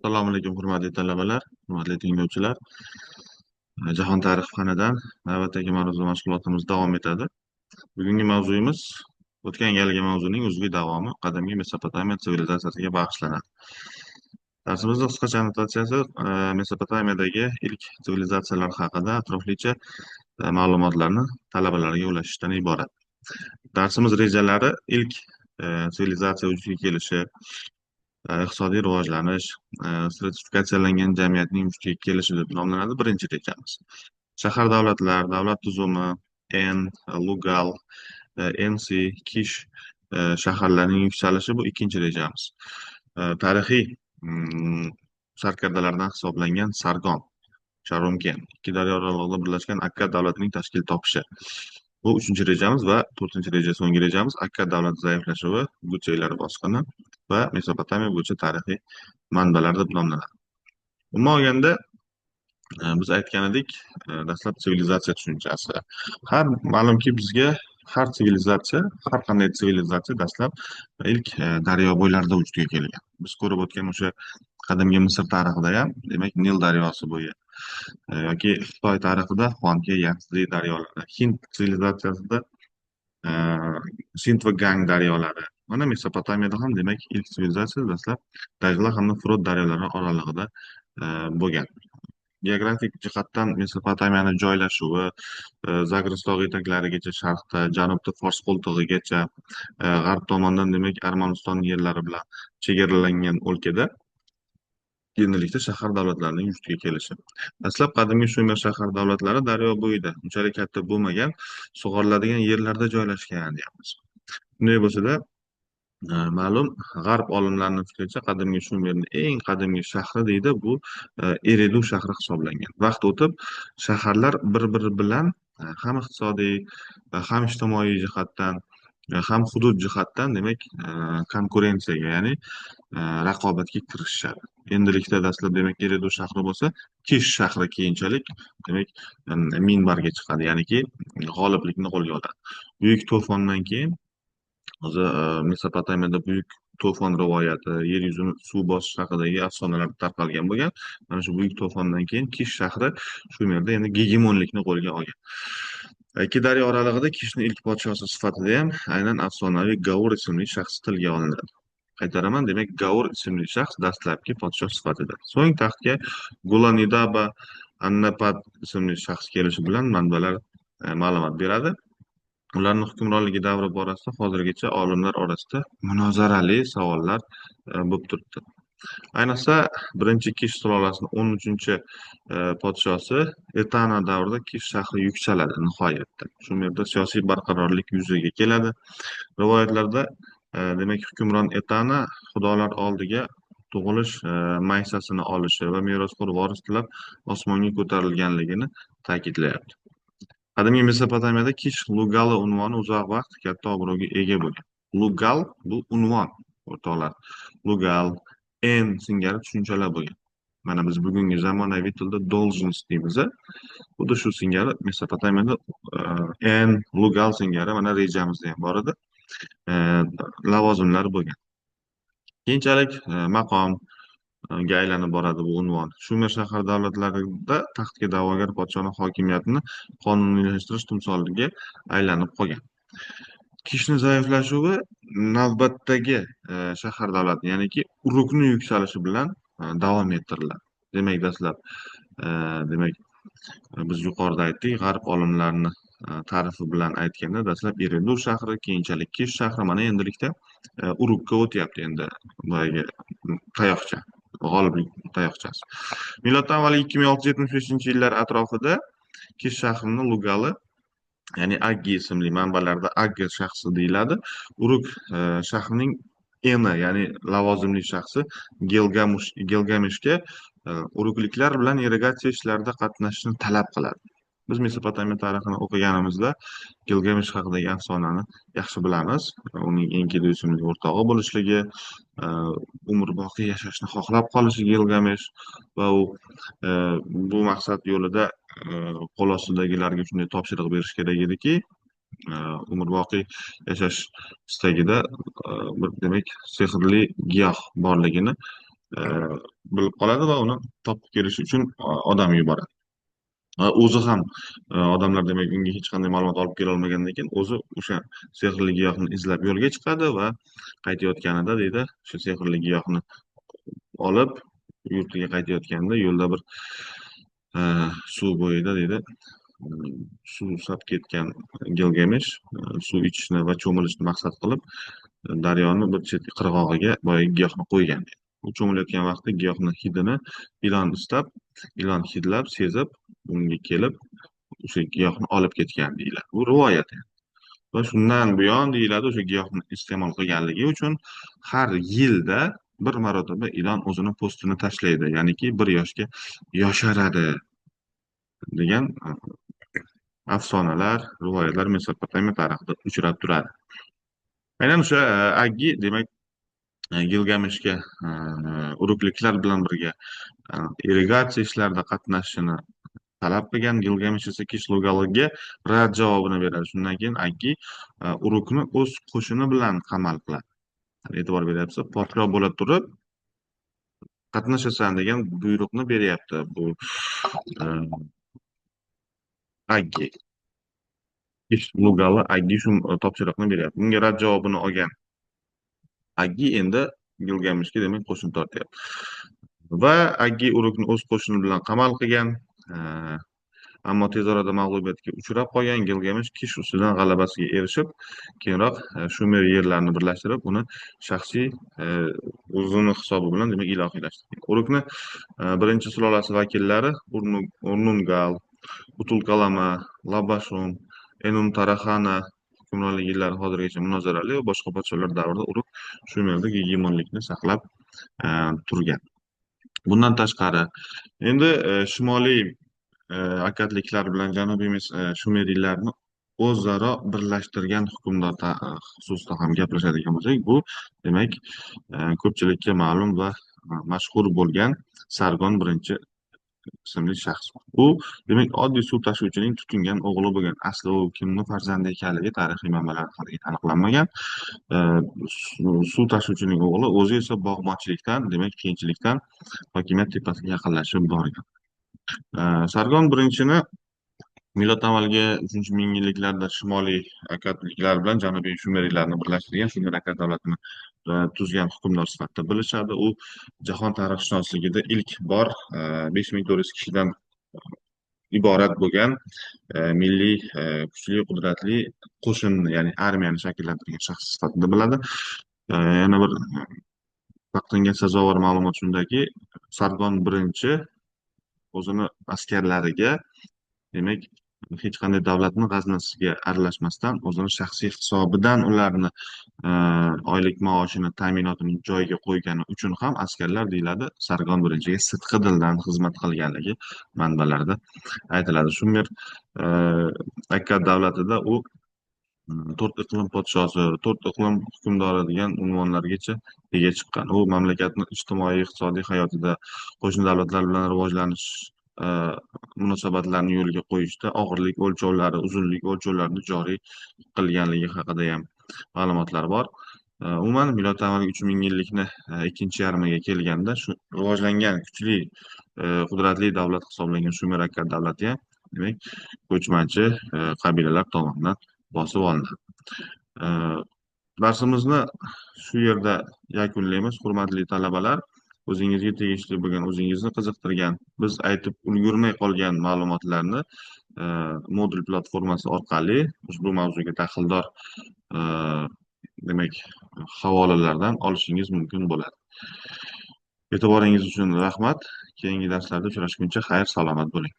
Assalomu alaykum, hurmatli talabalar, hurmatli tinglovchilar. Jahon tarixi fanidan navbatdagi mavzu mashg'ulotimiz davom etadi. Bugungi mavzuyimiz o'tgan galgi mavzuning uzviy davomi qadimgi Mesopotamiya sivilizatsiyasiga bag'ishlanadi. Darsimizning qisqacha annotatsiyasi Mesopotamiyadagi ilk sivilizatsiyalar haqida atroflicha ma'lumotlarni talabalarga ulashishdan iborat. Darsimiz rejalari ilk sivilizatsiya vujudga kelishi, iqtisodiy rivojlanish, stratifikatsiyalangan jamiyatning vujudga kelishi deb nomlanadi. Birinchi rejamiz. Shahar davlatlar, davlat tuzumi, Lugal, Ensi, Kish shaharlarining yuksalishi bu ikkinchi rejamiz. Tarixiy sarkardalardan hisoblangan Sargon, Sharumken, ikki daryo oralig'ida birlashgan Akkad davlatining tashkil topishi. Bu uchinchi rejamiz va to'rtinchi reja, so'nggi rejamiz Akkad davlati zaiflashuvi, Gucheylar bosqini va Mesopotamiya bo'yicha tarixiy manbalar deb nomlanadi. Umuman olganda, biz aytgan edik, dastlab sivilizatsiya tushunchasi. Ma'lumki bizga har qanday sivilizatsiya dastlab ilk daryo bo'ylarida vujudga kelgan. Biz ko'rib o'tgan o'sha qadimgi Misr tarixida ham, demak, Nil daryosi bo'yi yoki Xitoy tarixida Xuanke, Yansi daryolari, Hind sivilizatsiyasida Sind va Gang daryolari. Mana Mesopotamiyada ham demak ilk sivilizatsiya dastlab Dajla hamda Furot daryolari oralig'ida bo'lgan. Geografik jihatdan Mesopotamiyani joylashuvi Zagros tog'i etaklarigacha sharqda, janubda Fors qo'ltig'igacha, g'arb tomondan demak Armaniston yerlari bilan chegaralangan o'lkada endilikda shahar davlatlarining vujudga kelishi. Dastlab qadimgi Shumer shahar davlatlari daryo bo'yida, unchalik katta bo'lmagan, sug'oriladigan yerlarda joylashgan deyapmiz. Bunday bo'lsa-da, ma'lum g'arb olimlarining fikricha qadimgi Shumerning eng qadimgi shahri deydi, bu Eridu shahri hisoblangan. Vaqt o'tib, shaharlar bir-biri bilan ham iqtisodiy, ham ijtimoiy jihatdan, ham hudud jihatdan demak konkurensiyaga, ya'ni raqobatga kirishishadi. Endilikda dastlab demak Eridu shahri bo'lsa, Kish shahri keyinchalik demak minbarga chiqadi, ya'niki g'oliblikni qo'lga oladi. Buyuk to'fondan keyin o'zi Mesopotamiyada buyuk to'fon rivoyati, yer yuzini suv bosish haqidagi afsonalar tarqalgan bo'lgan. Mana shu buyuk to'fondan keyin Kish shahri Shumerda endi gegemonlikni qo'lga olgan. Ikki daryo oralig'ida Kishning ilk podshosi sifatida ham aynan afsonaviy Gaur ismli shaxs tilga olinadi. Qaytaraman, demak Gaur ismli shaxs dastlabki podshoh sifatida. So'ng taxtga Gulanidaba Annapad ismli shaxs kelishi bilan manbalar ma'lumot beradi. Ularning hukmronligi davri borasida hozirgacha olimlar orasida munozarali savollar bo'lib turibdi. Ayniqsa birinchi Kish sulolasining 13 podshosi Etana davrida Kish shahri yuksaladi nihoyatda. Shu yerda siyosiy barqarorlik yuzaga keladi. Rivoyatlarda demak hukmron Etana xudolar oldiga tug'ilish maysasini olishi va merosxo'r voris tilab osmonga ko'tarilganligini ta'kidlayapti. Qadimgi Mesopotamiyada Kish Lugali unvoni uzoq vaqt katta obro'ga ega bo'lgan. Lugal bu unvon, o'rtoqlar. Lugal, en singari tushunchalar bo'lgan. Mana biz bugungi zamonaviy tilda должность deymiz. Xuddi shu singari Mesopotamiyada en, Lugal singari mana rejamizda ham bor edi. Lavozimlar bo'lgan. Keyinchalik maqom ga aylanib boradi bu unvon. Shumer shahar davlatlarida taxtga da'vogar podshoning hokimiyatini qonuniylashtirish timsoliga aylanib qolgan. Kishning zaiflashuvi navbatdagi shahar davlati, ya'niki Urukning yuksalishi bilan davom ettiriladi. Demak, dastlab demak biz yuqorida aytdik, g'arb olimlarini ta'rifi bilan aytganda dastlab Eridu shahri, keyinchalik Kish shahri, mana endilikda Urukka o'tyapti endi boyagi tayoqcha. G'oliblik tayoqchasi. Miloddan avval 2675-yillar atrofida Kish shahrining Lugali, ya'ni Aggi ismli manbalarda Aggi shaxsi deyiladi. Uruk shahrining eni, ya'ni lavozimli shaxsi Gilgameshga urukliklar bilan irrigatsiya ishlarida qatnashishni talab qiladi. Biz Mesopotamiya tarixini o'qiganimizda Gilgamesh haqidagi afsonani yaxshi bilamiz. Uning Enkidu ismli o'rtog'i bo'lishligi, umrboqiy yashashni xohlab qolishi Gilgamesh va u bu maqsad yo'lida qo'l ostidagilarga shunday topshiriq berish kerak ediki, umrboqiy yashash istagida bir demak sehrli giyoh borligini e, bilib qoladi va uni topib kelish uchun odam yuboradi. Va o'zi ham odamlar demak unga hech qanday ma'lumot olib kelolmagandan keyin o'zi o'sha sehrli giyohni izlab yo'lga chiqadi va qaytayotganida deydi o'sha sehrli giyohni olib yurtiga qaytayotganda yo'lda bir suv bo'yida deydi suvsab ketgan Gilgamesh suv ichishni va cho'milishni maqsad qilib daryoni bir chet qirg'og'iga boyagi giyohni qo'ygan. U cho'milayotgan vaqtda giyohni hidini ilon hidlab sezib unga kelib o'sha giyohni olib ketgan deyiladi. Bu rivoyat. Va shundan buyon deyiladi o'sha giyohni iste'mol qilganligi uchun har yilda bir marotaba ilon o'zini po'stini tashlaydi, ya'niki 1 yoshga yosharadi degan afsonalar, rivoyatlar Mesopotamiya tarixida uchrab turadi. Aynan o'sha Aggi demak Gilgameshga urukliklar bilan birga irrigatsiya ishlarida qatnashishini talab qilgan. Gilgamesh esa Kishlogaga rad javobini beradi. Shundan keyin Aggi urukni o'z qo'shini bilan qamal qiladi. E'tibor beryapsiz, podsho bo'la turib qatnashasan degan buyruqni beryapti bu Aggi. Kishlogali Aggi shu topshiriqni beryapti. Bunga rad javobini olgan Aggi endi Gilgameshga demak qo'shin tortyapti. Va Aggi urukni o'z qo'shini bilan qamal qilgan. Ammo tez orada mag'lubiyatga uchrab qolgan Gilgamesh Kish ustidan g'alabasiga erishib, keyinroq Shumer yerlarini birlashtirib, uni shaxsiy o'zini hisobi bilan demak ilohiylashtirgan. Urukni birinchi sulolasi vakillari Urnungal, Utulkalama, Labashun, Enumtaraxana hukmronlik yillari hozirgacha munozarali va boshqa podsholar davrida Uruk Shumerda gegemonlikni saqlab turgan. Bundan tashqari, endi shimoliy akkadliklar bilan janubiy shumeriylarni o'zaro birlashtirgan hukmdor xususida ham gaplashadigan bo'lsak, bu demak ko'pchilikka ma'lum va mashhur bo'lgan Sargon I ismli shaxs. U demak oddiy suv tashuvchining tutingan o'g'li bo'lgan. Asli u kimning farzandi ekanligi tarixiy manbalar haligacha aniqlanmagan. Suv tashuvchining o'g'li o'zi esa bog'bonchilikdan, demak qiyinchilikdan hokimiyat tepasiga yaqinlashib borgan. Sargon I milod avvalgi 3-mingyilliklarda shimoliy akkadliklar bilan janubiy shumeriylarni birlashtirgan Shumer akkad davlatini tuzgan hukmdor sifatida bilishadi. U jahon tarixshunosligida ilk bor 5400 kishidan iborat bo'lgan milliy kuchli qudratli qo'shinni, ya'ni armiyani shakllantirgan shaxs sifatida biladi. Yana bir taqdimga sazovor ma'lumot shundaki, Sargon I o'zini askarlariga demak hech qanday davlatni g'aznasiga aralashmasdan o'zini shaxsiy hisobidan ularni oylik maoshini, ta'minotini joyiga qo'ygani uchun ham askarlar deyiladi Sargon I sidqi dildan xizmat qilganligi manbalarda aytiladi. Shumer akkad davlatida u 4 iqlim podshosi, 4 iqlim hukmdori degan unvonlargacha ega chiqqan. U mamlakatni ijtimoiy, iqtisodiy hayotida qo'shni davlatlar bilan rivojlanish munosabatlarni yo'lga qo'yishda og'irlik o'lchovlari, uzunlik o'lchovlarini joriy qilganligi haqida ham ma'lumotlar bor. Umuman milod avvalgi 3000-yillikni ikkinchi yarmiga kelganda shu rivojlangan, kuchli, qudratli davlat hisoblangan Shumer akkad davlati ham demak ko'chmanchi qabilalar tomonidan bosib olinadi. Darsimizni shu yerda yakunlaymiz, hurmatli talabalar. O'zingizga tegishli bo'lgan, o'zingizni qiziqtirgan, biz aytib ulgurmay qolgan ma'lumotlarni modul platformasi orqali ushbu mavzuga daxldor demak havolalardan olishingiz mumkin bo'ladi. E'tiboringiz uchun rahmat. Keyingi darslarda uchrashguncha xayr, salomat bo'ling.